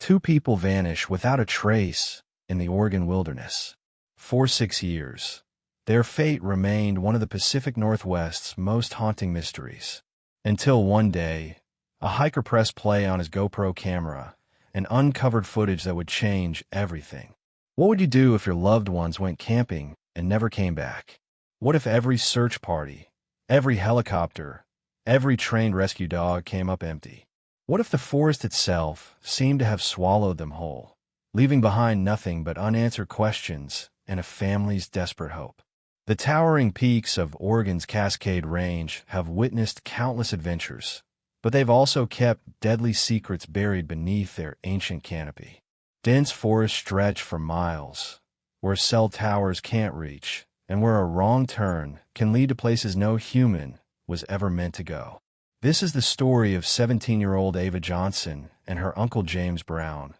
Two people vanish without a trace in the Oregon wilderness. For 6 years, their fate remained one of the Pacific Northwest's most haunting mysteries. Until one day, a hiker pressed play on his GoPro camera and uncovered footage that would change everything. What would you do if your loved ones went camping and never came back? What if every search party, every helicopter, every trained rescue dog came up empty? What if the forest itself seemed to have swallowed them whole, leaving behind nothing but unanswered questions and a family's desperate hope? The towering peaks of Oregon's Cascade Range have witnessed countless adventures, but they've also kept deadly secrets buried beneath their ancient canopy. Dense forests stretch for miles, where cell towers can't reach, and where a wrong turn can lead to places no human was ever meant to go. This is the story of 17-year-old Ava Johnson and her uncle James Brown,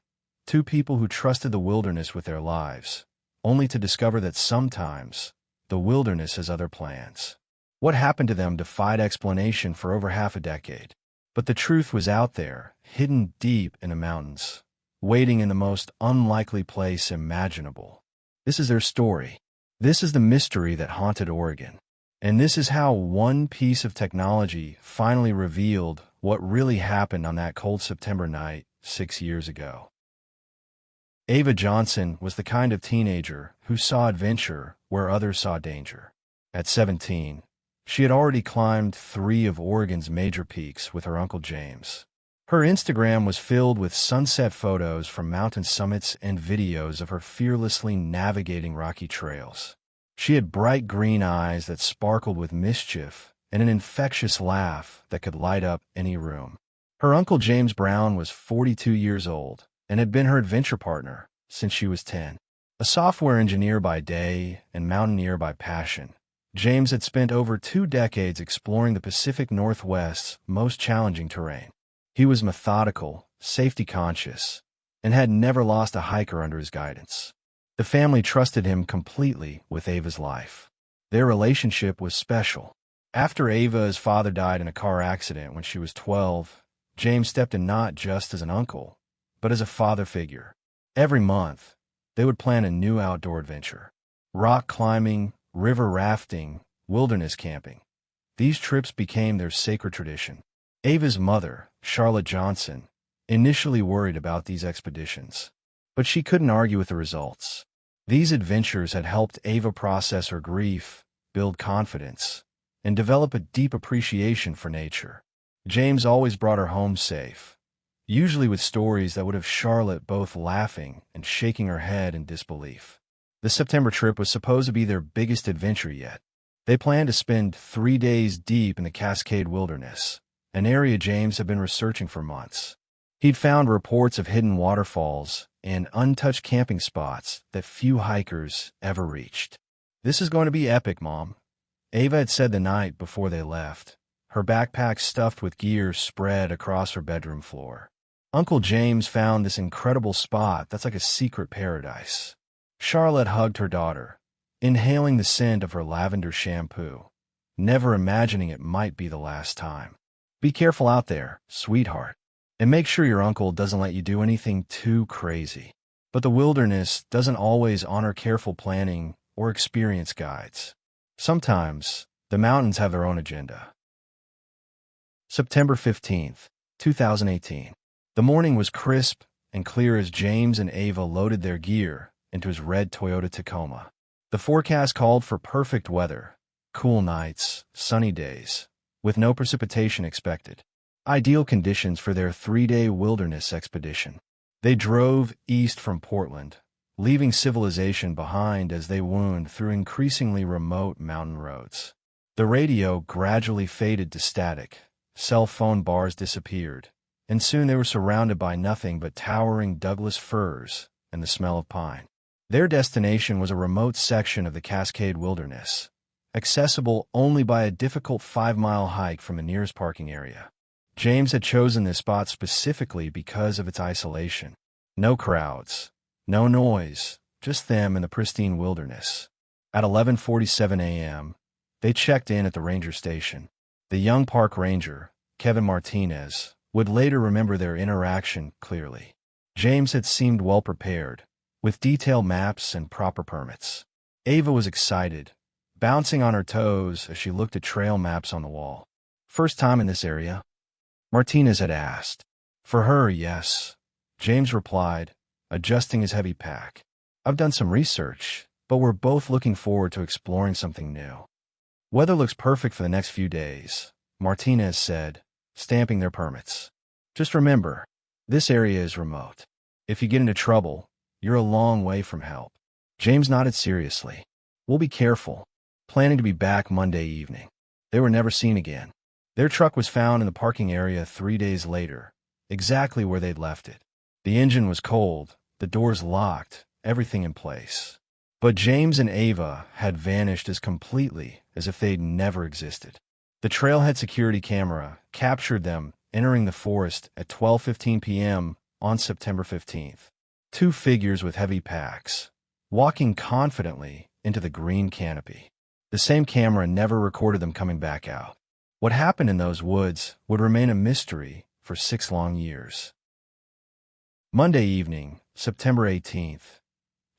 two people who trusted the wilderness with their lives, only to discover that sometimes the wilderness has other plans. What happened to them defied explanation for over half a decade. But the truth was out there, hidden deep in the mountains, waiting in the most unlikely place imaginable. This is their story. This is the mystery that haunted Oregon. And this is how one piece of technology finally revealed what really happened on that cold September night 6 years ago. Ava Johnson was the kind of teenager who saw adventure where others saw danger. At 17, she had already climbed 3 of Oregon's major peaks with her Uncle James. Her Instagram was filled with sunset photos from mountain summits and videos of her fearlessly navigating rocky trails. She had bright green eyes that sparkled with mischief and an infectious laugh that could light up any room. Her Uncle James Brown was 42 years old and had been her adventure partner since she was 10. A software engineer by day and mountaineer by passion, James had spent over 2 decades exploring the Pacific Northwest's most challenging terrain. He was methodical, safety-conscious, and had never lost a hiker under his guidance. The family trusted him completely with Ava's life. Their relationship was special. After Ava's father died in a car accident when she was 12, James stepped in not just as an uncle, but as a father figure. Every month, they would plan a new outdoor adventure. Rock climbing, river rafting, wilderness camping. These trips became their sacred tradition. Ava's mother, Charlotte Johnson, initially worried about these expeditions, but she couldn't argue with the results. These adventures had helped Ava process her grief, build confidence, and develop a deep appreciation for nature. James always brought her home safe, usually with stories that would have Charlotte both laughing and shaking her head in disbelief. The September trip was supposed to be their biggest adventure yet. They planned to spend 3 days deep in the Cascade Wilderness, an area James had been researching for months. He'd found reports of hidden waterfalls and untouched camping spots that few hikers ever reached. "This is going to be epic, Mom," Ava had said the night before they left, her backpack stuffed with gear spread across her bedroom floor. Uncle James found this incredible spot that's like a secret paradise. Charlotte hugged her daughter, inhaling the scent of her lavender shampoo, never imagining it might be the last time. "Be careful out there, sweetheart. And make sure your uncle doesn't let you do anything too crazy." But the wilderness doesn't always honor careful planning or experienced guides. Sometimes, the mountains have their own agenda. September 15th, 2018. The morning was crisp and clear as James and Ava loaded their gear into his red Toyota Tacoma. The forecast called for perfect weather, cool nights, sunny days, with no precipitation expected. Ideal conditions for their 3-day wilderness expedition. They drove east from Portland, leaving civilization behind as they wound through increasingly remote mountain roads. The radio gradually faded to static, cell phone bars disappeared, and soon they were surrounded by nothing but towering Douglas firs and the smell of pine. Their destination was a remote section of the Cascade Wilderness, accessible only by a difficult 5-mile hike from the nearest parking area. James had chosen this spot specifically because of its isolation. No crowds, no noise, just them and the pristine wilderness. At 11:47 a.m., they checked in at the ranger station. The young park ranger, Kevin Martinez, would later remember their interaction clearly. James had seemed well prepared, with detailed maps and proper permits. Ava was excited, bouncing on her toes as she looked at trail maps on the wall. "First time in this area?" Martinez had asked. "For her, yes," James replied, adjusting his heavy pack. "I've done some research, but we're both looking forward to exploring something new." "Weather looks perfect for the next few days," Martinez said, stamping their permits. "Just remember, this area is remote. If you get into trouble, you're a long way from help." James nodded seriously. "We'll be careful," planning to be back Monday evening. They were never seen again. Their truck was found in the parking area 3 days later, exactly where they'd left it. The engine was cold, the doors locked, everything in place. But James and Ava had vanished as completely as if they'd never existed. The trailhead security camera captured them entering the forest at 12:15 p.m. on September 15th. Two figures with heavy packs, walking confidently into the green canopy. The same camera never recorded them coming back out. What happened in those woods would remain a mystery for 6 long years. Monday evening, September 18th.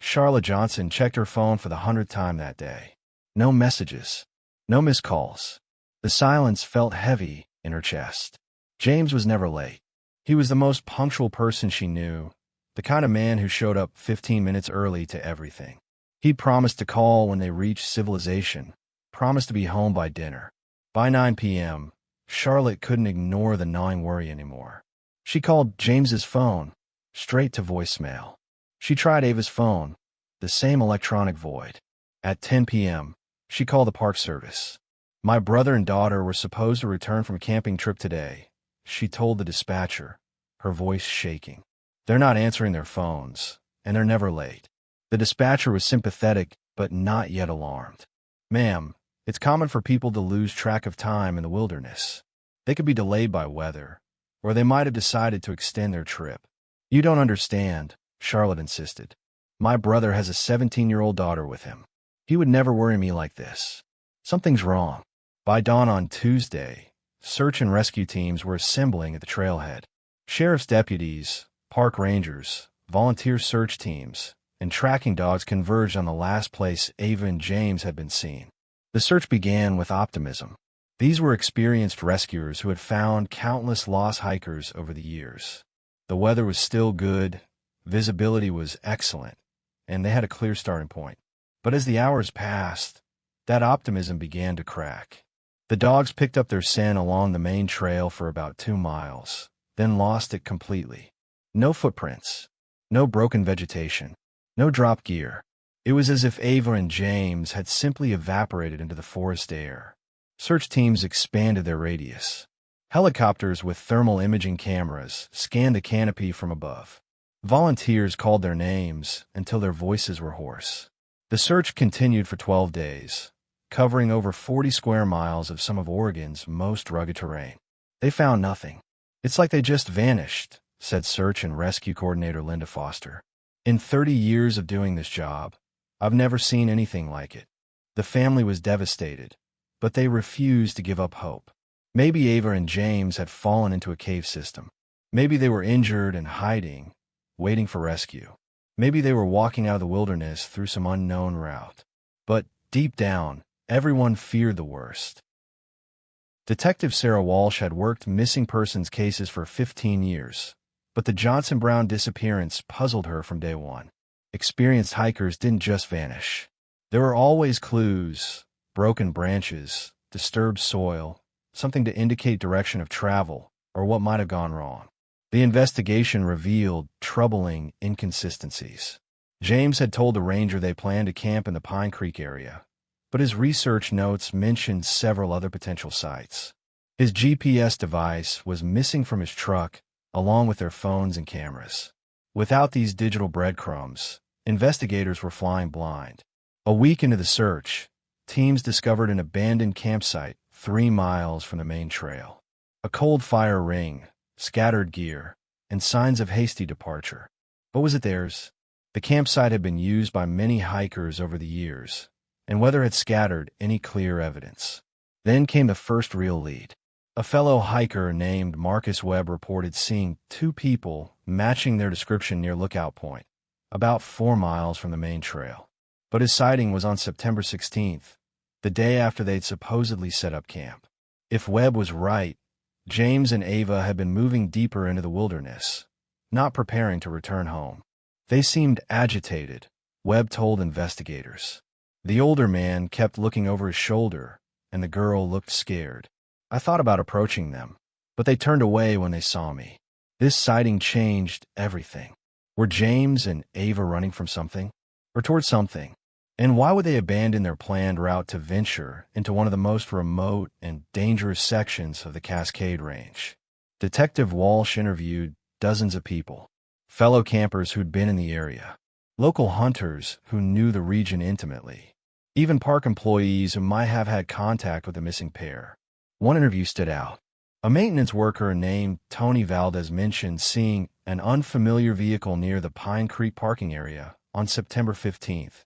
Ava Johnson checked her phone for the 100th time that day. No messages. No missed calls. The silence felt heavy in her chest. James was never late. He was the most punctual person she knew, the kind of man who showed up 15 minutes early to everything. He'd promised to call when they reached civilization, promised to be home by dinner. By 9 p.m., Charlotte couldn't ignore the gnawing worry anymore. She called James's phone, straight to voicemail. She tried Ava's phone, the same electronic void. At 10 p.m., she called the park service. "My brother and daughter were supposed to return from a camping trip today," she told the dispatcher, her voice shaking. "They're not answering their phones, and they're never late." The dispatcher was sympathetic, but not yet alarmed. "Ma'am, it's common for people to lose track of time in the wilderness. They could be delayed by weather, or they might have decided to extend their trip." "You don't understand," Charlotte insisted. "My brother has a 17-year-old daughter with him. He would never worry me like this. Something's wrong." By dawn on Tuesday, search and rescue teams were assembling at the trailhead. Sheriff's deputies, park rangers, volunteer search teams, and tracking dogs converged on the last place Ava and James had been seen. The search began with optimism. These were experienced rescuers who had found countless lost hikers over the years. The weather was still good, visibility was excellent, and they had a clear starting point. But as the hours passed, that optimism began to crack. The dogs picked up their scent along the main trail for about 2 miles, then lost it completely. No footprints, no broken vegetation, no dropped gear. It was as if Ava and James had simply evaporated into the forest air. Search teams expanded their radius. Helicopters with thermal imaging cameras scanned the canopy from above. Volunteers called their names until their voices were hoarse. The search continued for 12 days, covering over 40 square miles of some of Oregon's most rugged terrain. They found nothing. "It's like they just vanished," said search and rescue coordinator Linda Foster. "In 30 years of doing this job, I've never seen anything like it." The family was devastated, but they refused to give up hope. Maybe Ava and James had fallen into a cave system. Maybe they were injured and hiding, waiting for rescue. Maybe they were walking out of the wilderness through some unknown route. But deep down, everyone feared the worst. Detective Sarah Walsh had worked missing persons cases for 15 years, but the Johnson Brown disappearance puzzled her from day one. Experienced hikers didn't just vanish. There were always clues, broken branches, disturbed soil, something to indicate direction of travel or what might have gone wrong. The investigation revealed troubling inconsistencies. James had told the ranger they planned to camp in the Pine Creek area, but his research notes mentioned several other potential sites. His GPS device was missing from his truck, along with their phones and cameras. Without these digital breadcrumbs, investigators were flying blind. A week into the search, teams discovered an abandoned campsite 3 miles from the main trail. A cold fire ring, scattered gear, and signs of hasty departure. But was it theirs? The campsite had been used by many hikers over the years, and weather had scattered any clear evidence. Then came the first real lead. A fellow hiker named Marcus Webb reported seeing two people matching their description near Lookout Point, about 4 miles from the main trail. But his sighting was on September 16th, the day after they'd supposedly set up camp. If Webb was right, James and Ava had been moving deeper into the wilderness, not preparing to return home. They seemed agitated, Webb told investigators. The older man kept looking over his shoulder, and the girl looked scared. I thought about approaching them, but they turned away when they saw me. This sighting changed everything. Were James and Ava running from something? Or towards something? And why would they abandon their planned route to venture into one of the most remote and dangerous sections of the Cascade Range? Detective Walsh interviewed dozens of people, fellow campers who'd been in the area, local hunters who knew the region intimately, even park employees who might have had contact with the missing pair. One interview stood out. A maintenance worker named Tony Valdez mentioned seeing an unfamiliar vehicle near the Pine Creek parking area on September 15th,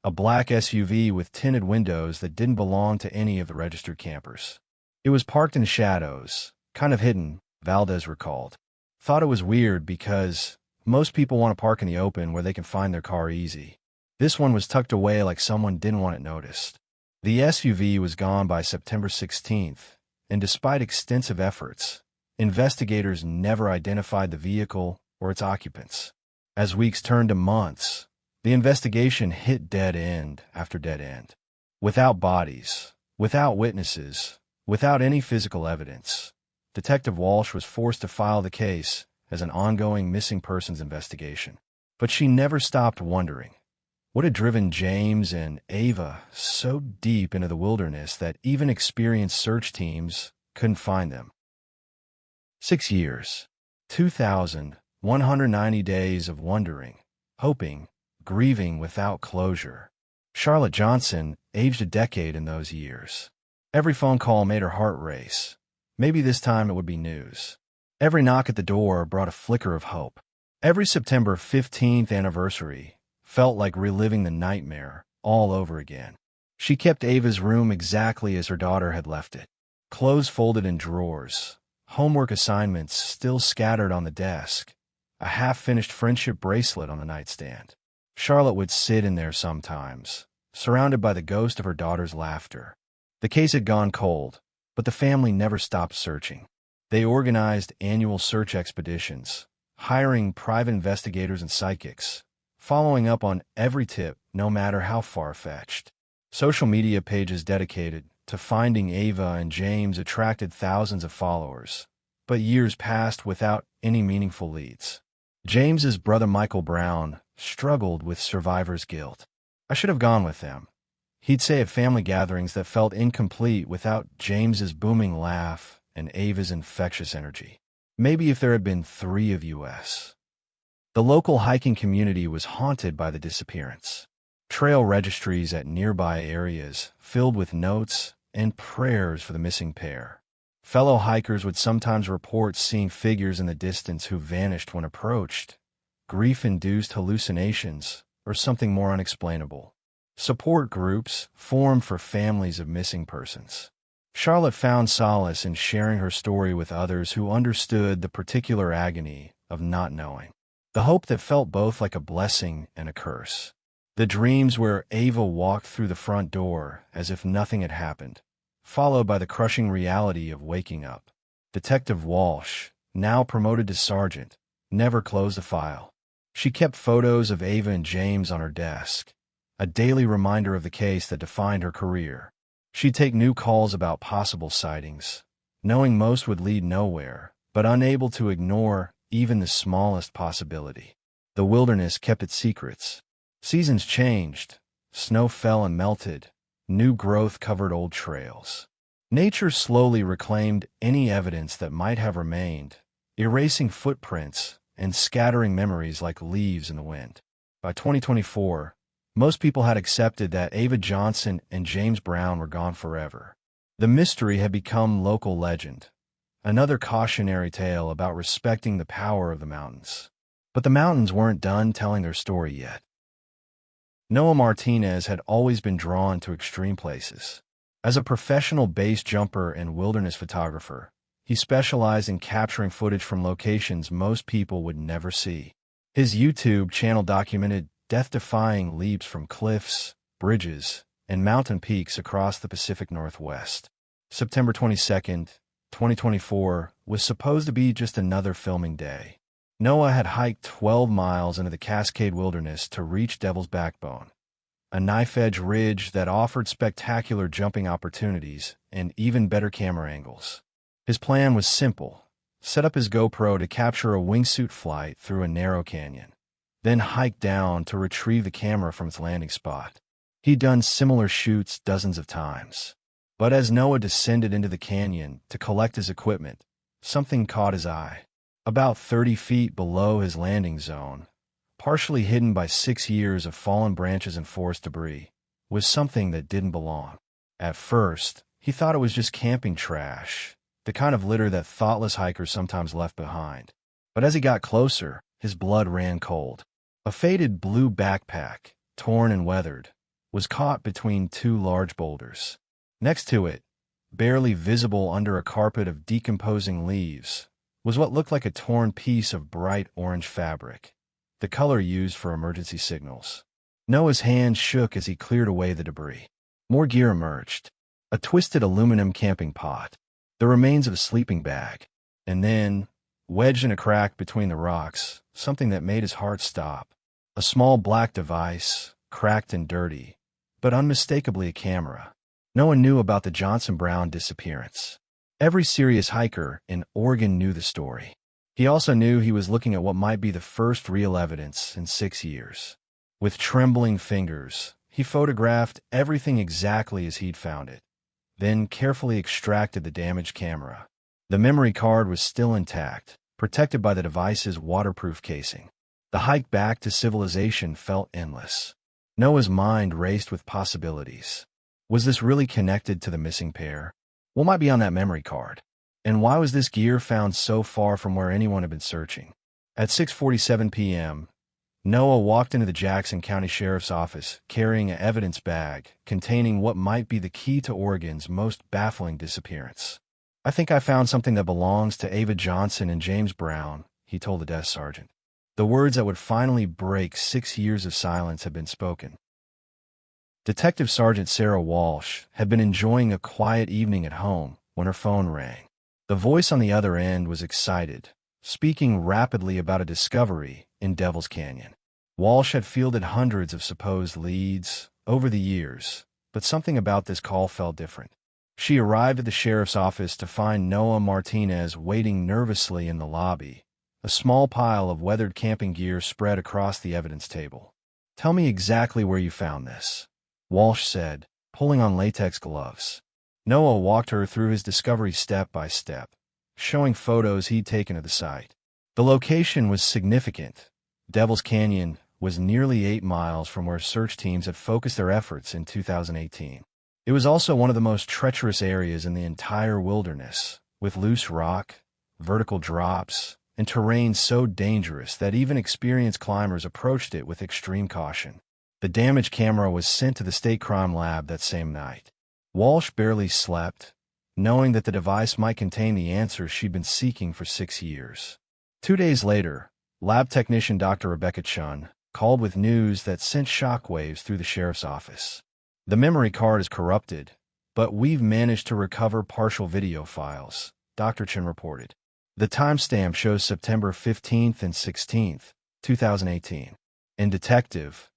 a black SUV with tinted windows that didn't belong to any of the registered campers. It was parked in the shadows, kind of hidden, Valdez recalled. Thought it was weird because most people want to park in the open where they can find their car easy. This one was tucked away like someone didn't want it noticed. The SUV was gone by September 16th, and despite extensive efforts, investigators never identified the vehicle or its occupants. As weeks turned to months, the investigation hit dead end after dead end. Without bodies, without witnesses, without any physical evidence, Detective Walsh was forced to file the case as an ongoing missing persons investigation. But she never stopped wondering. What had driven James and Ava so deep into the wilderness that even experienced search teams couldn't find them? 6 years, 2,190 days of wondering, hoping, grieving without closure. Charlotte Johnson aged a decade in those years. Every phone call made her heart race. Maybe this time it would be news. Every knock at the door brought a flicker of hope. Every September 15th anniversary felt like reliving the nightmare all over again. She kept Ava's room exactly as her daughter had left it. Clothes folded in drawers, homework assignments still scattered on the desk, a half-finished friendship bracelet on the nightstand. Charlotte would sit in there sometimes, surrounded by the ghost of her daughter's laughter. The case had gone cold, but the family never stopped searching. They organized annual search expeditions, hiring private investigators and psychics, following up on every tip, no matter how far-fetched. Social media pages dedicated to finding Ava and James attracted thousands of followers, but years passed without any meaningful leads. James's brother Michael Brown struggled with survivor's guilt. I should have gone with them, he'd say at family gatherings that felt incomplete without James's booming laugh and Ava's infectious energy. Maybe if there had been 3 of us. The local hiking community was haunted by the disappearance. Trail registries at nearby areas filled with notes and prayers for the missing pair. Fellow hikers would sometimes report seeing figures in the distance who vanished when approached, grief-induced hallucinations, or something more unexplainable. Support groups formed for families of missing persons. Charlotte found solace in sharing her story with others who understood the particular agony of not knowing. The hope that felt both like a blessing and a curse. The dreams where Ava walked through the front door as if nothing had happened, followed by the crushing reality of waking up. Detective Walsh, now promoted to sergeant, never closed a file. She kept photos of Ava and James on her desk, a daily reminder of the case that defined her career. She'd take new calls about possible sightings, knowing most would lead nowhere, but unable to ignore even the smallest possibility. The wilderness kept its secrets. Seasons changed, snow fell and melted, new growth covered old trails. Nature slowly reclaimed any evidence that might have remained, erasing footprints and scattering memories like leaves in the wind. By 2024, most people had accepted that Ava Johnson and James Brown were gone forever. The mystery had become local legend, another cautionary tale about respecting the power of the mountains. But the mountains weren't done telling their story yet. Noah Martinez had always been drawn to extreme places. As a professional base jumper and wilderness photographer, He specialized in capturing footage from locations most people would never see. His YouTube channel documented death-defying leaps from cliffs, bridges, and mountain peaks across the Pacific Northwest. September 22, 2024, was supposed to be just another filming day. Noah had hiked 12 miles into the Cascade wilderness to reach Devil's Backbone, a knife-edge ridge that offered spectacular jumping opportunities and even better camera angles. His plan was simple: set up his GoPro to capture a wingsuit flight through a narrow canyon, then hike down to retrieve the camera from its landing spot. He'd done similar shoots dozens of times. But as Noah descended into the canyon to collect his equipment, something caught his eye. About 30 feet below his landing zone, partially hidden by 6 years of fallen branches and forest debris, was something that didn't belong. At first, he thought it was just camping trash, the kind of litter that thoughtless hikers sometimes left behind. But as he got closer, his blood ran cold. A faded blue backpack, torn and weathered, was caught between 2 large boulders. Next to it, barely visible under a carpet of decomposing leaves, was what looked like a torn piece of bright orange fabric, the color used for emergency signals. Noah's hand shook as he cleared away the debris. More gear emerged: a twisted aluminum camping pot, the remains of a sleeping bag, and then, wedged in a crack between the rocks, something that made his heart stop. A small black device, cracked and dirty, but unmistakably a camera. Noah knew about the Johnson Brown disappearance. Every serious hiker in Oregon knew the story. He also knew he was looking at what might be the first real evidence in 6 years. With trembling fingers, he photographed everything exactly as he'd found it, then carefully extracted the damaged camera. The memory card was still intact, protected by the device's waterproof casing. The hike back to civilization felt endless. Noah's mind raced with possibilities. Was this really connected to the missing pair? What might be on that memory card? And why was this gear found so far from where anyone had been searching? At 6:47 p.m., Noah walked into the Jackson County Sheriff's Office carrying an evidence bag containing what might be the key to Oregon's most baffling disappearance. "I think I found something that belongs to Ava Johnson and James Brown," he told the desk sergeant. The words that would finally break 6 years of silence had been spoken. Detective Sergeant Sarah Walsh had been enjoying a quiet evening at home when her phone rang. The voice on the other end was excited, speaking rapidly about a discovery in Devil's Canyon. Walsh had fielded hundreds of supposed leads over the years, but something about this call felt different. She arrived at the sheriff's office to find Noah Martinez waiting nervously in the lobby, a small pile of weathered camping gear spread across the evidence table. "Tell me exactly where you found this," Walsh said, pulling on latex gloves. Noah walked her through his discovery step by step, showing photos he'd taken of the site. The location was significant. Devil's Canyon was nearly 8 miles from where search teams had focused their efforts in 2018. It was also one of the most treacherous areas in the entire wilderness, with loose rock, vertical drops, and terrain so dangerous that even experienced climbers approached it with extreme caution. The damaged camera was sent to the state crime lab that same night. Walsh barely slept, knowing that the device might contain the answers she'd been seeking for 6 years. 2 days later, lab technician Dr. Rebecca Chun called with news that sent shockwaves through the sheriff's office. "The memory card is corrupted, but we've managed to recover partial video files," Dr. Chun reported. The timestamp shows September 15th and 16th, 2018. "And detective,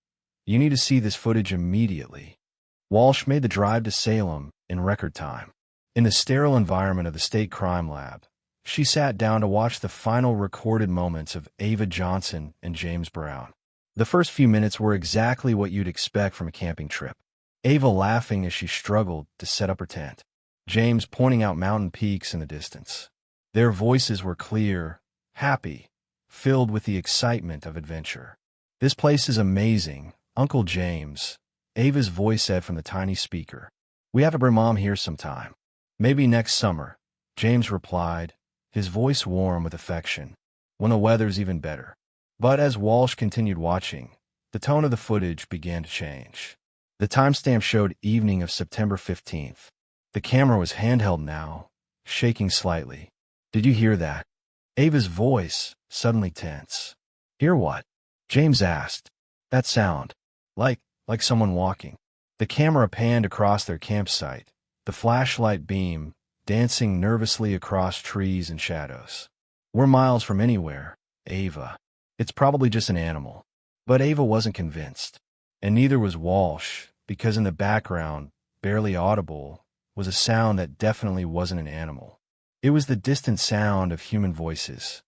you need to see this footage immediately." Walsh made the drive to Salem in record time. In the sterile environment of the state crime lab, she sat down to watch the final recorded moments of Ava Johnson and James Brown. The first few minutes were exactly what you'd expect from a camping trip. Ava laughing as she struggled to set up her tent. James pointing out mountain peaks in the distance. Their voices were clear, happy, filled with the excitement of adventure. "This place is amazing, Uncle James," Ava's voice said from the tiny speaker. "We have to bring Mom here sometime." "Maybe next summer," James replied, his voice warm with affection, "when the weather's even better." But as Walsh continued watching, the tone of the footage began to change. The timestamp showed evening of September 15th. The camera was handheld now, shaking slightly. Did you hear that? Ava's voice, suddenly tense. Hear what? James asked. That sound. Like someone walking. The camera panned across their campsite, the flashlight beam dancing nervously across trees and shadows. We're miles from anywhere, Ava. It's probably just an animal. But Ava wasn't convinced. And neither was Walsh, because in the background, barely audible, was a sound that definitely wasn't an animal. It was the distant sound of human voices.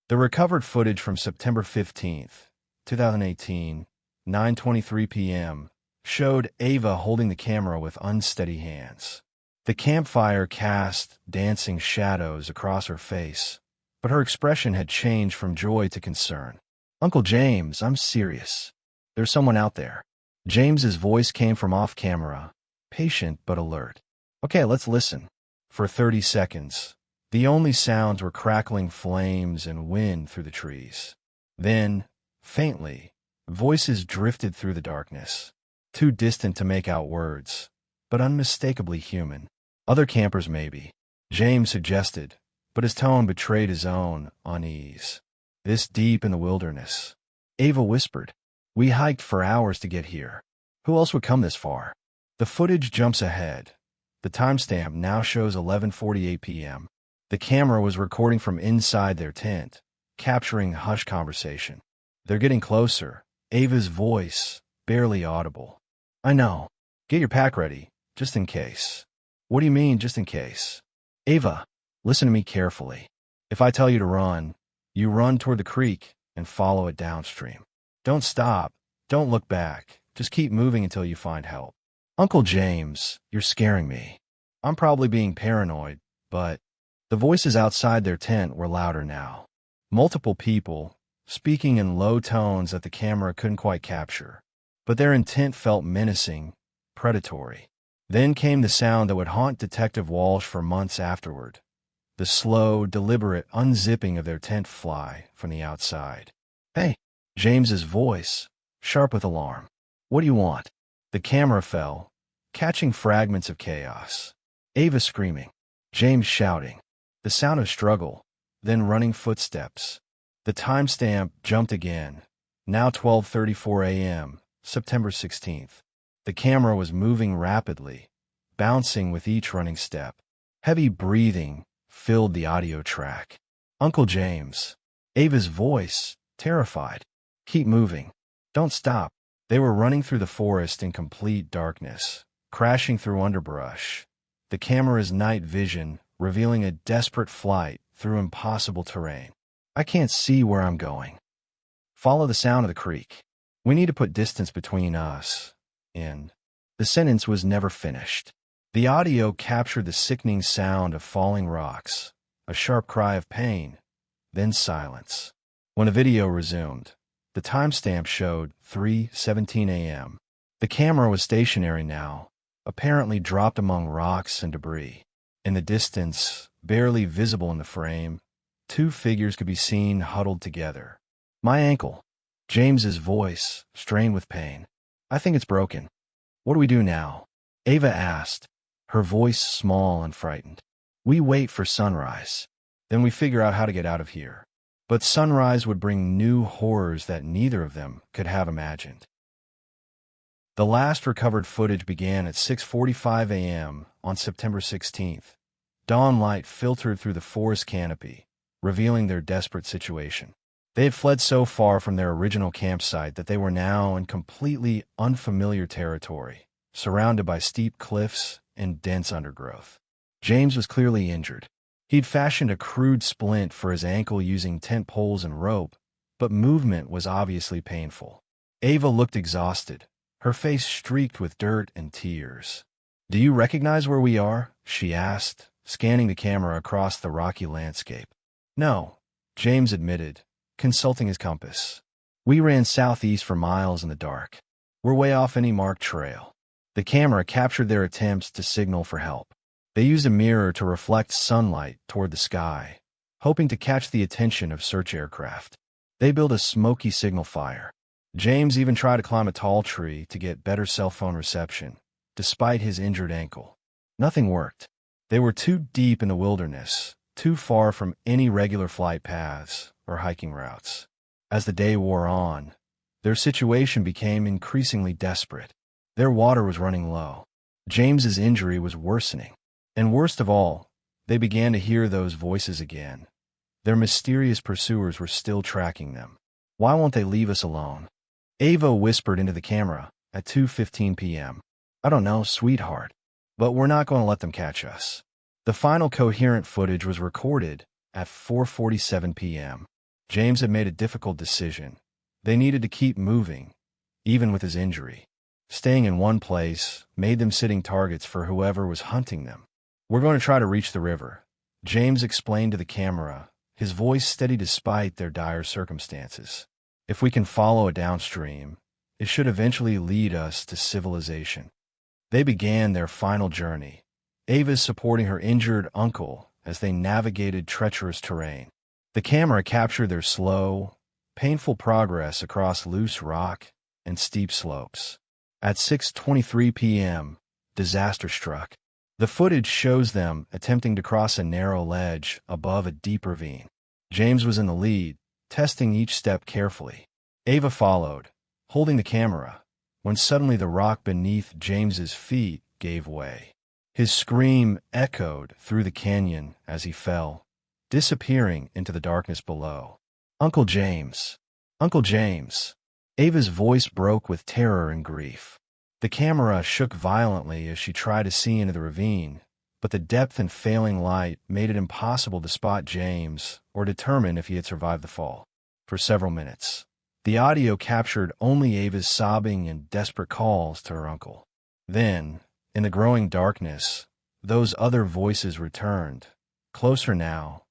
The recovered footage from September 15th, 2018, 9:23 p.m., showed Ava holding the camera with unsteady hands. The campfire cast dancing shadows across her face, but her expression had changed from joy to concern. Uncle James, I'm serious. There's someone out there. James's voice came from off-camera, patient but alert. Okay, let's listen. For 30 seconds, the only sounds were crackling flames and wind through the trees. Then, faintly, voices drifted through the darkness, too distant to make out words, but unmistakably human. Other campers maybe, James suggested, but his tone betrayed his own unease. This deep in the wilderness. Ava whispered. We hiked for hours to get here. Who else would come this far? The footage jumps ahead. The timestamp now shows 11:48 p.m. The camera was recording from inside their tent, capturing hushed conversation. They're getting closer. Ava's voice, barely audible. I know. Get your pack ready, just in case. What do you mean, just in case? Ava, listen to me carefully. If I tell you to run, you run toward the creek and follow it downstream. Don't stop. Don't look back. Just keep moving until you find help. Uncle James, you're scaring me. I'm probably being paranoid, but the voices outside their tent were louder now. Multiple people, speaking in low tones that the camera couldn't quite capture. But their intent felt menacing, predatory. Then came the sound that would haunt Detective Walsh for months afterward. The slow, deliberate unzipping of their tent fly from the outside. Hey, James's voice, sharp with alarm. What do you want? The camera fell, catching fragments of chaos. Ava screaming. James shouting. The sound of struggle, then running footsteps. The timestamp jumped again. Now 12:34 a.m., September 16th. The camera was moving rapidly, bouncing with each running step. Heavy breathing filled the audio track. Uncle James. Ava's voice, terrified. Keep moving. Don't stop. They were running through the forest in complete darkness, crashing through underbrush. The camera's night vision revealing a desperate flight through impossible terrain. I can't see where I'm going. Follow the sound of the creek. We need to put distance between us. The sentence was never finished. The audio captured the sickening sound of falling rocks, a sharp cry of pain, then silence. When the video resumed, the timestamp showed 3:17 a.m. The camera was stationary now, apparently dropped among rocks and debris. In the distance, barely visible in the frame, two figures could be seen huddled together. My ankle. James's voice, strained with pain. I think it's broken. What do we do now? Ava asked, her voice small and frightened. We wait for sunrise. Then we figure out how to get out of here. But sunrise would bring new horrors that neither of them could have imagined. The last recovered footage began at 6:45 a.m. on September 16th. Dawn light filtered through the forest canopy, revealing their desperate situation. They had fled so far from their original campsite that they were now in completely unfamiliar territory, surrounded by steep cliffs and dense undergrowth. James was clearly injured. He'd fashioned a crude splint for his ankle using tent poles and rope, but movement was obviously painful. Ava looked exhausted, her face streaked with dirt and tears. Do you recognize where we are? She asked, scanning the camera across the rocky landscape. No, James admitted, consulting his compass. We ran southeast for miles in the dark. We're way off any marked trail. The camera captured their attempts to signal for help. They used a mirror to reflect sunlight toward the sky, hoping to catch the attention of search aircraft. They built a smoky signal fire. James even tried to climb a tall tree to get better cell phone reception, despite his injured ankle. Nothing worked. They were too deep in the wilderness, too far from any regular flight paths or hiking routes. As the day wore on, their situation became increasingly desperate. Their water was running low. James's injury was worsening. And worst of all, they began to hear those voices again. Their mysterious pursuers were still tracking them. "Why won't they leave us alone?" Ava whispered into the camera at 2:15 p.m. "I don't know, sweetheart. But we're not going to let them catch us." The final coherent footage was recorded at 4:47 p.m. James had made a difficult decision. They needed to keep moving, even with his injury. Staying in one place made them sitting targets for whoever was hunting them. "We're going to try to reach the river," James explained to the camera, his voice steady despite their dire circumstances. "If we can follow it downstream, it should eventually lead us to civilization." They began their final journey, Ava supporting her injured uncle as they navigated treacherous terrain. The camera captured their slow, painful progress across loose rock and steep slopes. At 6:23 p.m., disaster struck. The footage shows them attempting to cross a narrow ledge above a deep ravine. James was in the lead, testing each step carefully. Ava followed, holding the camera, when suddenly the rock beneath James's feet gave way. His scream echoed through the canyon as he fell, disappearing into the darkness below. "Uncle James! Uncle James!" Ava's voice broke with terror and grief. The camera shook violently as she tried to see into the ravine, but the depth and failing light made it impossible to spot James or determine if he had survived the fall. For several minutes, the audio captured only Ava's sobbing and desperate calls to her uncle. Then, in the growing darkness, those other voices returned, closer now,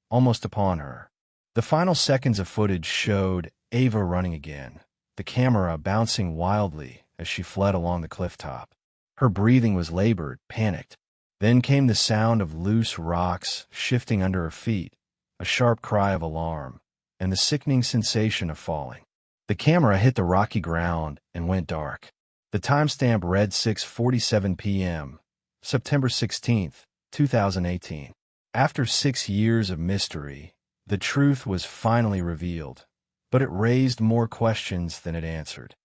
almost upon her. The final seconds of footage showed Ava running again, the camera bouncing wildly as she fled along the cliff top. Her breathing was labored, panicked. Then came the sound of loose rocks shifting under her feet, a sharp cry of alarm, and the sickening sensation of falling. The camera hit the rocky ground and went dark. The timestamp read 6:47 p.m., September 16, 2018. After 6 years of mystery, the truth was finally revealed, but it raised more questions than it answered.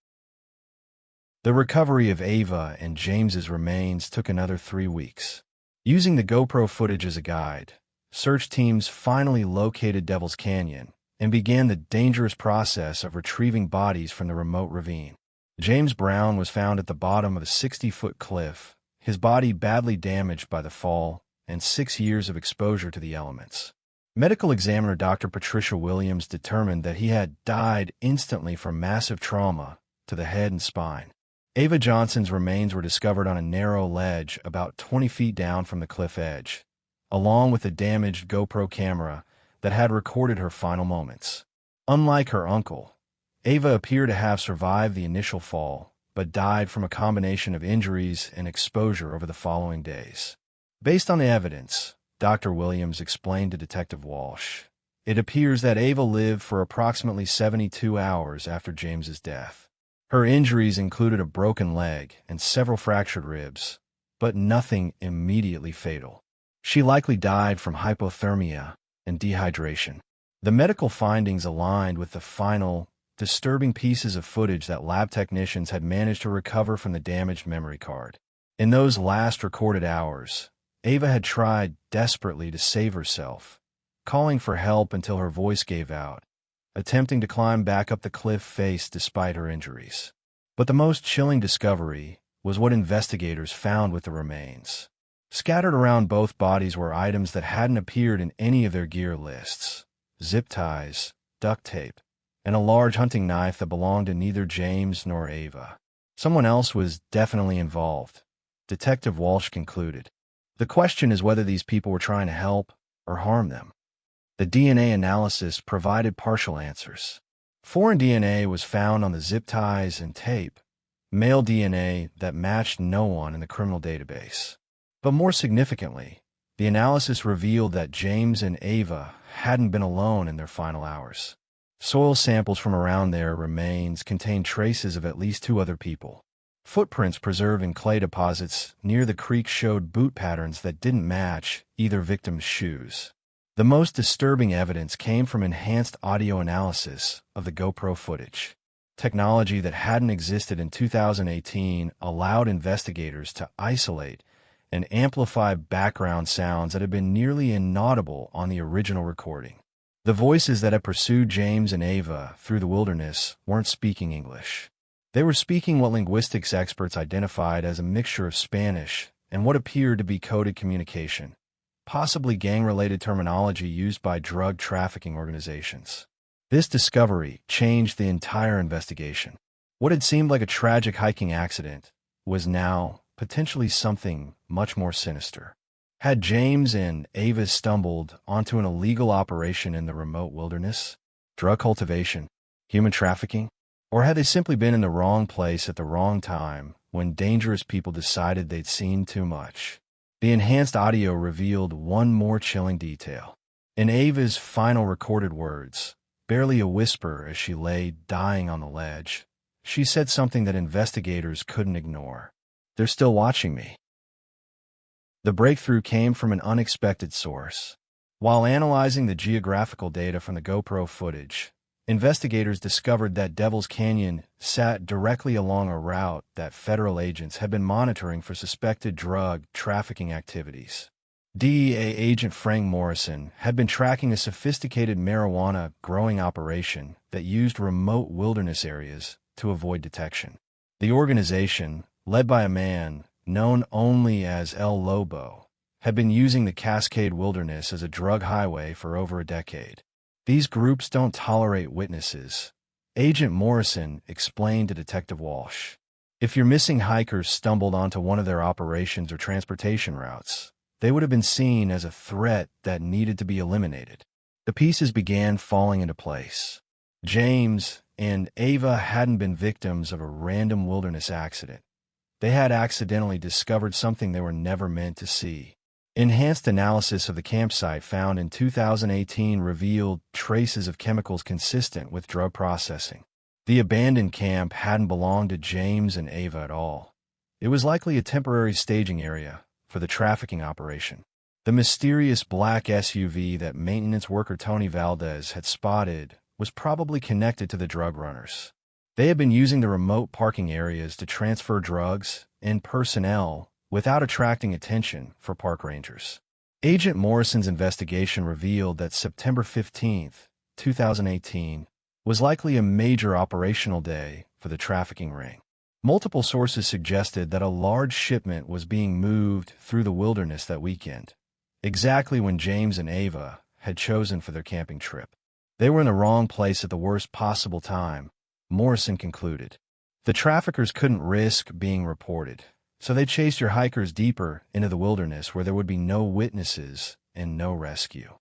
The recovery of Ava and James's remains took another 3 weeks. Using the GoPro footage as a guide, search teams finally located Devil's Canyon and began the dangerous process of retrieving bodies from the remote ravine. James Brown was found at the bottom of a 60-foot cliff, his body badly damaged by the fall and 6 years of exposure to the elements. Medical examiner Dr. Patricia Williams determined that he had died instantly from massive trauma to the head and spine. Ava Johnson's remains were discovered on a narrow ledge about 20 feet down from the cliff edge, along with a damaged GoPro camera that had recorded her final moments. Unlike her uncle, Ava appeared to have survived the initial fall, but died from a combination of injuries and exposure over the following days. Based on the evidence, Dr. Williams explained to Detective Walsh, it appears that Ava lived for approximately 72 hours after James's death. Her injuries included a broken leg and several fractured ribs, but nothing immediately fatal. She likely died from hypothermia and dehydration. The medical findings aligned with the final, disturbing pieces of footage that lab technicians had managed to recover from the damaged memory card. In those last recorded hours, Ava had tried desperately to save herself, calling for help until her voice gave out, attempting to climb back up the cliff face despite her injuries. But the most chilling discovery was what investigators found with the remains. Scattered around both bodies were items that hadn't appeared in any of their gear lists: zip ties, duct tape, and a large hunting knife that belonged to neither James nor Ava. Someone else was definitely involved, Detective Walsh concluded. The question is whether these people were trying to help or harm them. The DNA analysis provided partial answers. Foreign DNA was found on the zip ties and tape, male DNA that matched no one in the criminal database. But more significantly, the analysis revealed that James and Ava hadn't been alone in their final hours. Soil samples from around their remains contained traces of at least 2 other people. Footprints preserved in clay deposits near the creek showed boot patterns that didn't match either victim's shoes. The most disturbing evidence came from enhanced audio analysis of the GoPro footage. Technology that hadn't existed in 2018 allowed investigators to isolate and amplify background sounds that had been nearly inaudible on the original recording. The voices that had pursued James and Ava through the wilderness weren't speaking English. They were speaking what linguistics experts identified as a mixture of Spanish and what appeared to be coded communication, possibly gang-related terminology used by drug trafficking organizations. This discovery changed the entire investigation. What had seemed like a tragic hiking accident was now potentially something much more sinister. Had James and Ava stumbled onto an illegal operation in the remote wilderness? Drug cultivation? Human trafficking? Or had they simply been in the wrong place at the wrong time when dangerous people decided they'd seen too much? The enhanced audio revealed one more chilling detail. In Ava's final recorded words, barely a whisper as she lay dying on the ledge, she said something that investigators couldn't ignore. "They're still watching me." The breakthrough came from an unexpected source. While analyzing the geographical data from the GoPro footage, investigators discovered that Devil's Canyon sat directly along a route that federal agents had been monitoring for suspected drug trafficking activities. DEA agent Frank Morrison had been tracking a sophisticated marijuana growing operation that used remote wilderness areas to avoid detection. The organization, led by a man known only as El Lobo, had been using the Cascade Wilderness as a drug highway for over a decade. "These groups don't tolerate witnesses," Agent Morrison explained to Detective Walsh. "If your missing hikers stumbled onto one of their operations or transportation routes, they would have been seen as a threat that needed to be eliminated." The pieces began falling into place. James and Ava hadn't been victims of a random wilderness accident. They had accidentally discovered something they were never meant to see. Enhanced analysis of the campsite found in 2018 revealed traces of chemicals consistent with drug processing. The abandoned camp hadn't belonged to James and Ava at all. It was likely a temporary staging area for the trafficking operation. The mysterious black SUV that maintenance worker Tony Valdez had spotted was probably connected to the drug runners. They had been using the remote parking areas to transfer drugs and personnel without attracting attention for park rangers. Agent Morrison's investigation revealed that September 15, 2018, was likely a major operational day for the trafficking ring. Multiple sources suggested that a large shipment was being moved through the wilderness that weekend, exactly when James and Ava had chosen for their camping trip. They were in the wrong place at the worst possible time, Morrison concluded. The traffickers couldn't risk being reported, so they chased your hikers deeper into the wilderness where there would be no witnesses and no rescue.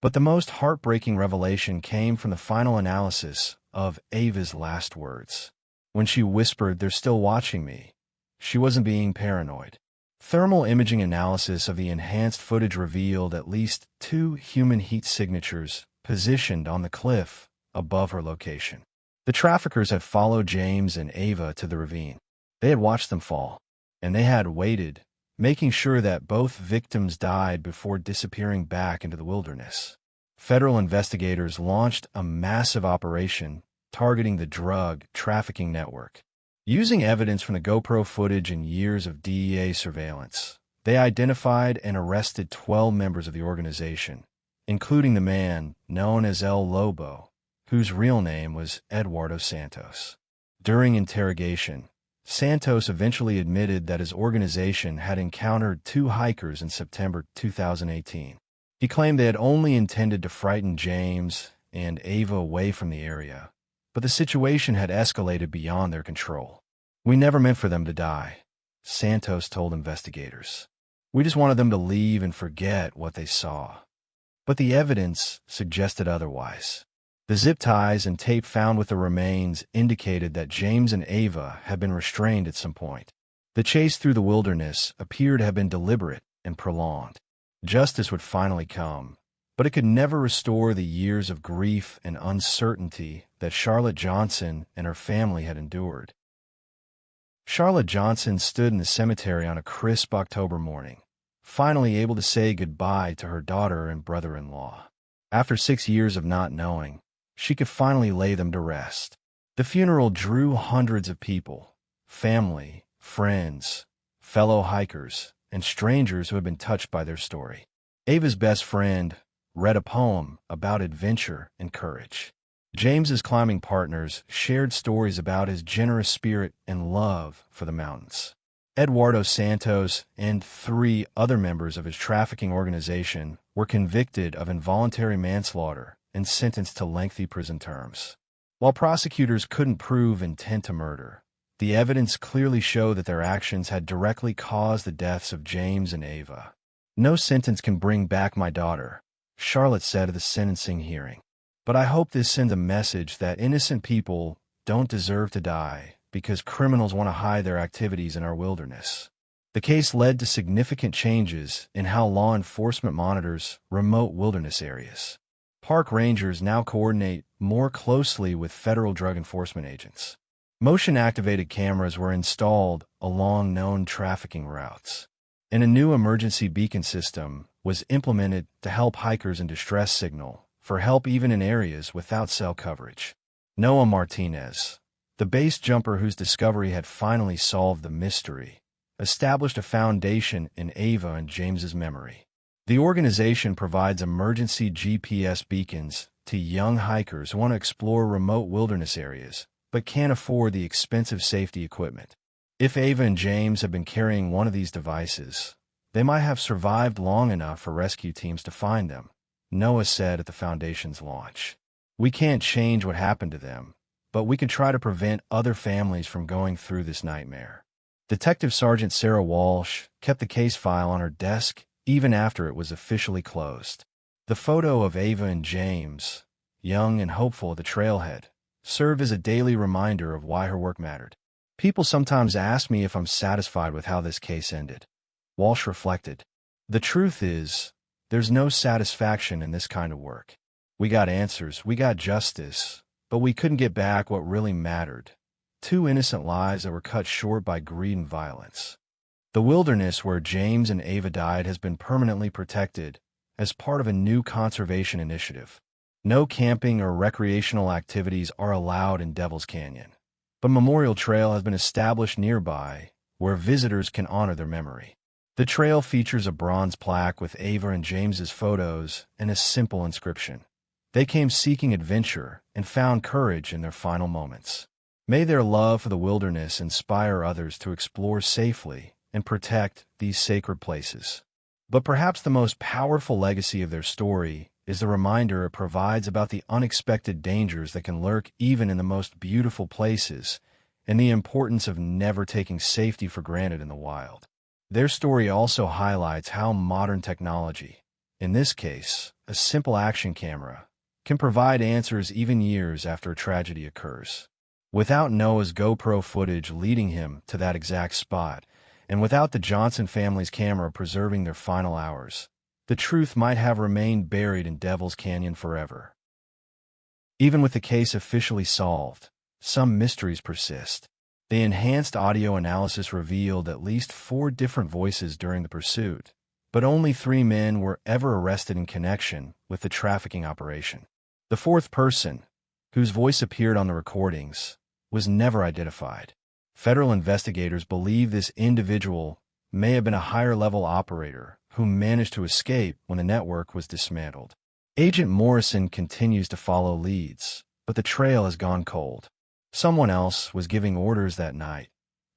But the most heartbreaking revelation came from the final analysis of Ava's last words. When she whispered, "They're still watching me," she wasn't being paranoid. Thermal imaging analysis of the enhanced footage revealed at least 2 human heat signatures positioned on the cliff above her location. The traffickers had followed James and Ava to the ravine. They had watched them fall, and they had waited, making sure that both victims died before disappearing back into the wilderness. Federal investigators launched a massive operation targeting the drug trafficking network. Using evidence from the GoPro footage and years of DEA surveillance, they identified and arrested 12 members of the organization, including the man known as El Lobo, whose real name was Eduardo Santos. During interrogation, Santos eventually admitted that his organization had encountered 2 hikers in September 2018. He claimed they had only intended to frighten James and Ava away from the area, but the situation had escalated beyond their control. "We never meant for them to die," Santos told investigators. "We just wanted them to leave and forget what they saw." But the evidence suggested otherwise. The zip ties and tape found with the remains indicated that James and Ava had been restrained at some point. The chase through the wilderness appeared to have been deliberate and prolonged. Justice would finally come, but it could never restore the years of grief and uncertainty that Charlotte Johnson and her family had endured. Charlotte Johnson stood in the cemetery on a crisp October morning, finally able to say goodbye to her daughter and brother-in-law. After 6 years of not knowing, she could finally lay them to rest. The funeral drew hundreds of people, family, friends, fellow hikers, and strangers who had been touched by their story. Ava's best friend read a poem about adventure and courage. James's climbing partners shared stories about his generous spirit and love for the mountains. Eduardo Santos and 3 other members of his trafficking organization were convicted of involuntary manslaughter and sentenced to lengthy prison terms. While prosecutors couldn't prove intent to murder, the evidence clearly showed that their actions had directly caused the deaths of James and Ava. "No sentence can bring back my daughter," Charlotte said at the sentencing hearing. "But I hope this sends a message that innocent people don't deserve to die because criminals want to hide their activities in our wilderness." The case led to significant changes in how law enforcement monitors remote wilderness areas. Park rangers now coordinate more closely with federal drug enforcement agents. Motion-activated cameras were installed along known trafficking routes, and a new emergency beacon system was implemented to help hikers in distress signal for help even in areas without cell coverage. Noah Martinez, the base jumper whose discovery had finally solved the mystery, established a foundation in Ava and James's memory. The organization provides emergency GPS beacons to young hikers who want to explore remote wilderness areas but can't afford the expensive safety equipment. If Ava and James had been carrying one of these devices, they might have survived long enough for rescue teams to find them, Noah said at the foundation's launch. "We can't change what happened to them, but we can try to prevent other families from going through this nightmare." Detective Sergeant Sarah Walsh kept the case file on her desk even after it was officially closed. The photo of Ava and James, young and hopeful at the trailhead, served as a daily reminder of why her work mattered. "People sometimes ask me if I'm satisfied with how this case ended," Walsh reflected. "The truth is, there's no satisfaction in this kind of work. We got answers, we got justice, but we couldn't get back what really mattered: 2 innocent lives that were cut short by greed and violence." The wilderness where James and Ava died has been permanently protected as part of a new conservation initiative. No camping or recreational activities are allowed in Devil's Canyon, but a memorial trail has been established nearby where visitors can honor their memory. The trail features a bronze plaque with Ava and James's photos and a simple inscription: "They came seeking adventure and found courage in their final moments." May their love for the wilderness inspire others to explore safely and protect these sacred places. But perhaps the most powerful legacy of their story is the reminder it provides about the unexpected dangers that can lurk even in the most beautiful places, and the importance of never taking safety for granted in the wild. Their story also highlights how modern technology, in this case, a simple action camera, can provide answers even years after a tragedy occurs. Without Noah's GoPro footage leading him to that exact spot, and without the Johnson family's camera preserving their final hours, the truth might have remained buried in Devil's Canyon forever. Even with the case officially solved, some mysteries persist. The enhanced audio analysis revealed at least 4 different voices during the pursuit, but only 3 men were ever arrested in connection with the trafficking operation. The 4th person, whose voice appeared on the recordings, was never identified. Federal investigators believe this individual may have been a higher-level operator who managed to escape when the network was dismantled. Agent Morrison continues to follow leads, but the trail has gone cold. Someone else was giving orders that night,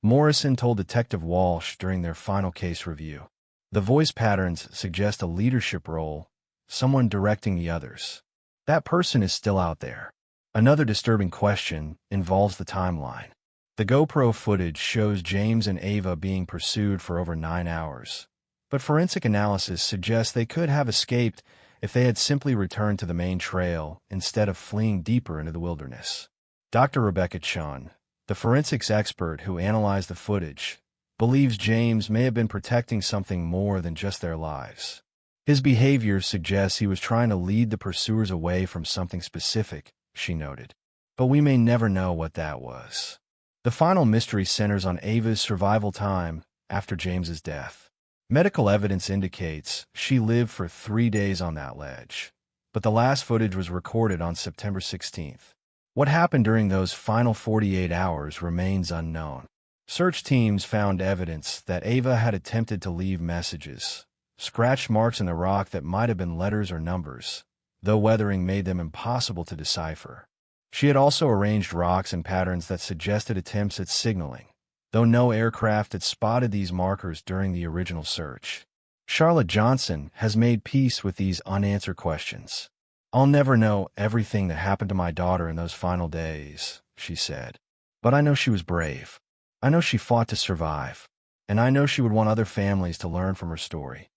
Morrison told Detective Walsh during their final case review. The voice patterns suggest a leadership role, someone directing the others. That person is still out there. Another disturbing question involves the timeline. The GoPro footage shows James and Ava being pursued for over 9 hours, but forensic analysis suggests they could have escaped if they had simply returned to the main trail instead of fleeing deeper into the wilderness. Dr. Rebecca Chun, the forensics expert who analyzed the footage, believes James may have been protecting something more than just their lives. His behavior suggests he was trying to lead the pursuers away from something specific, she noted. But we may never know what that was. The final mystery centers on Ava's survival time after James's death. Medical evidence indicates she lived for 3 days on that ledge, but the last footage was recorded on September 16th. What happened during those final 48 hours remains unknown. Search teams found evidence that Ava had attempted to leave messages, scratch marks in the rock that might have been letters or numbers, though weathering made them impossible to decipher. She had also arranged rocks in patterns that suggested attempts at signaling, though no aircraft had spotted these markers during the original search. Charlotte Johnson has made peace with these unanswered questions. "I'll never know everything that happened to my daughter in those final days," she said. "But I know she was brave. I know she fought to survive. And I know she would want other families to learn from her story."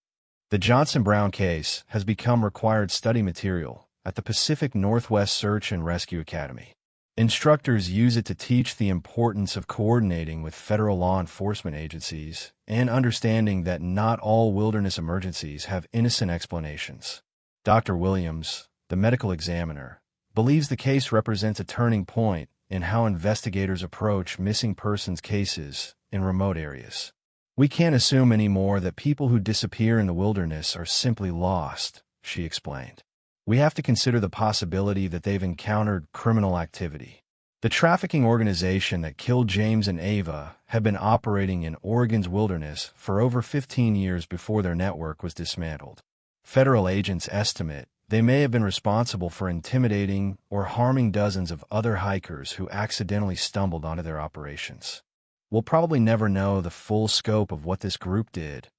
The Johnson-Brown case has become required study material at the Pacific Northwest Search and Rescue Academy. Instructors use it to teach the importance of coordinating with federal law enforcement agencies and understanding that not all wilderness emergencies have innocent explanations. Dr. Williams, the medical examiner, believes the case represents a turning point in how investigators approach missing persons cases in remote areas. "We can't assume anymore that people who disappear in the wilderness are simply lost," she explained. "We have to consider the possibility that they've encountered criminal activity." The trafficking organization that killed James and Ava had been operating in Oregon's wilderness for over 15 years before their network was dismantled. Federal agents estimate they may have been responsible for intimidating or harming dozens of other hikers who accidentally stumbled onto their operations. "We'll probably never know the full scope of what this group did,"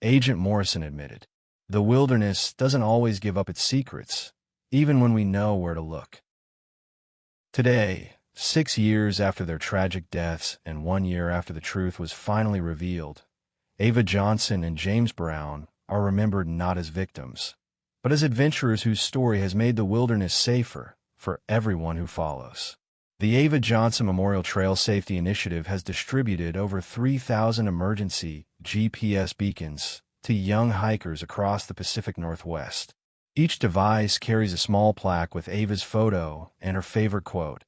Agent Morrison admitted. "The wilderness doesn't always give up its secrets, even when we know where to look." Today, 6 years after their tragic deaths and 1 year after the truth was finally revealed, Ava Johnson and James Brown are remembered not as victims, but as adventurers whose story has made the wilderness safer for everyone who follows. The Ava Johnson Memorial Trail Safety Initiative has distributed over 3,000 emergency GPS beacons to young hikers across the Pacific Northwest. Each device carries a small plaque with Ava's photo and her favorite quote,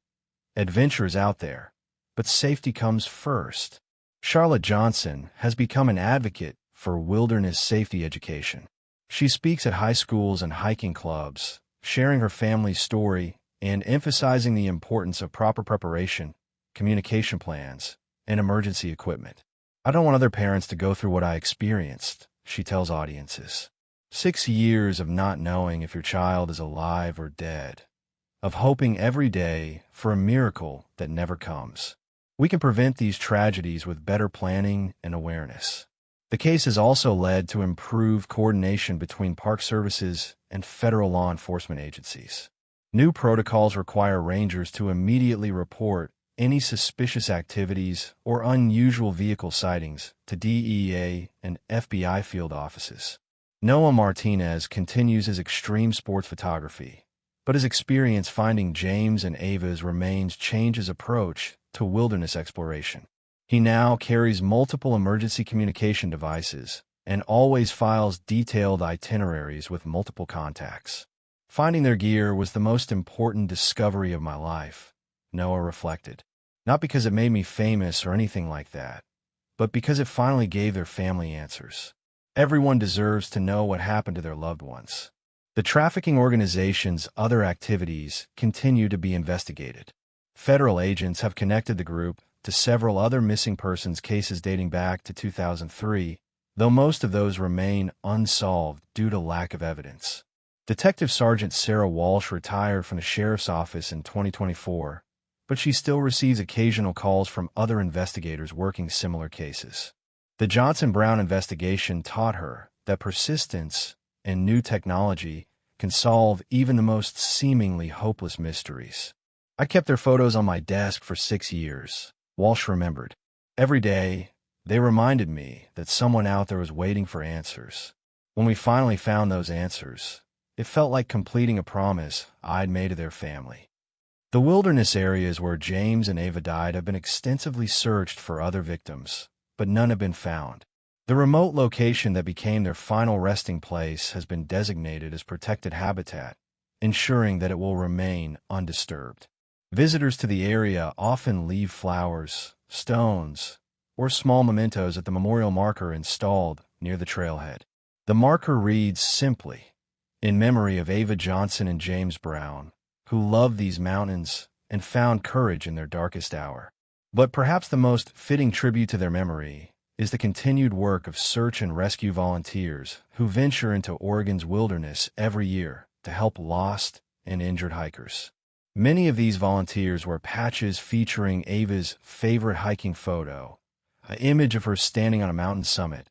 "Adventure's out there, but safety comes first." Charlotte Johnson has become an advocate for wilderness safety education. She speaks at high schools and hiking clubs, sharing her family's story and emphasizing the importance of proper preparation, communication plans, and emergency equipment. "I don't want other parents to go through what I experienced," she tells audiences. 6 years of not knowing if your child is alive or dead, of hoping every day for a miracle that never comes. We can prevent these tragedies with better planning and awareness. The case has also led to improved coordination between Park Services and federal law enforcement agencies. New protocols require rangers to immediately report any suspicious activities or unusual vehicle sightings to DEA and FBI field offices. Noah Martinez continues his extreme sports photography, but his experience finding James and Ava's remains changed his approach to wilderness exploration. He now carries multiple emergency communication devices and always files detailed itineraries with multiple contacts. "Finding their gear was the most important discovery of my life," Noah reflected. "Not because it made me famous or anything like that, but because it finally gave their family answers. Everyone deserves to know what happened to their loved ones." The trafficking organization's other activities continue to be investigated. Federal agents have connected the group to several other missing persons cases dating back to 2003, though most of those remain unsolved due to lack of evidence. Detective Sergeant Sarah Walsh retired from the sheriff's office in 2024, but she still receives occasional calls from other investigators working similar cases. The Johnson-Brown investigation taught her that persistence and new technology can solve even the most seemingly hopeless mysteries. "I kept their photos on my desk for 6 years," Walsh remembered. "Every day, they reminded me that someone out there was waiting for answers. When we finally found those answers, it felt like completing a promise I'd made to their family." The wilderness areas where James and Ava died have been extensively searched for other victims, but none have been found. The remote location that became their final resting place has been designated as protected habitat, ensuring that it will remain undisturbed. Visitors to the area often leave flowers, stones, or small mementos at the memorial marker installed near the trailhead. The marker reads simply, "In memory of Ava Johnson and James Brown, who loved these mountains and found courage in their darkest hour." But perhaps the most fitting tribute to their memory is the continued work of search and rescue volunteers who venture into Oregon's wilderness every year to help lost and injured hikers. Many of these volunteers wear patches featuring Ava's favorite hiking photo, an image of her standing on a mountain summit,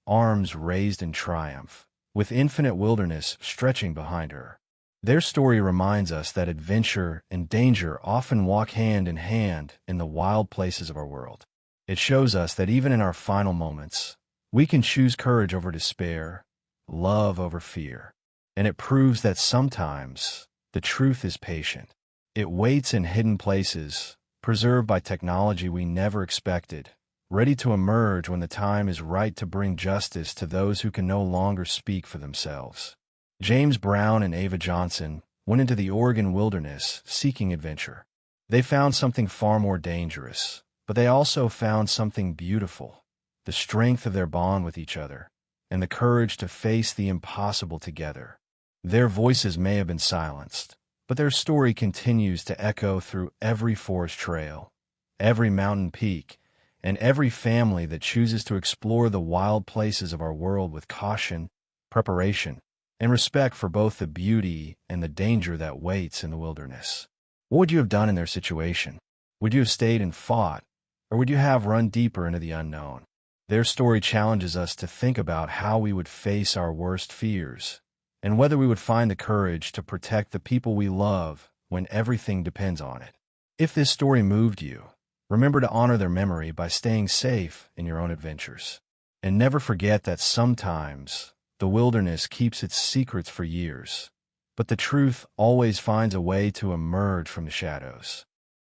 arms raised in triumph, with infinite wilderness stretching behind her. Their story reminds us that adventure and danger often walk hand in hand in the wild places of our world. It shows us that even in our final moments, we can choose courage over despair, love over fear. And it proves that sometimes the truth is patient. It waits in hidden places, preserved by technology we never expected, ready to emerge when the time is right to bring justice to those who can no longer speak for themselves. James Brown and Ava Johnson went into the Oregon wilderness seeking adventure. They found something far more dangerous, but they also found something beautiful, the strength of their bond with each other, and the courage to face the impossible together. Their voices may have been silenced, but their story continues to echo through every forest trail, every mountain peak, and every family that chooses to explore the wild places of our world with caution, preparation, and respect for both the beauty and the danger that waits in the wilderness. What would you have done in their situation? Would you have stayed and fought, or would you have run deeper into the unknown? Their story challenges us to think about how we would face our worst fears, and whether we would find the courage to protect the people we love when everything depends on it. If this story moved you, remember to honor their memory by staying safe in your own adventures. And never forget that sometimes the wilderness keeps its secrets for years, but the truth always finds a way to emerge from the shadows.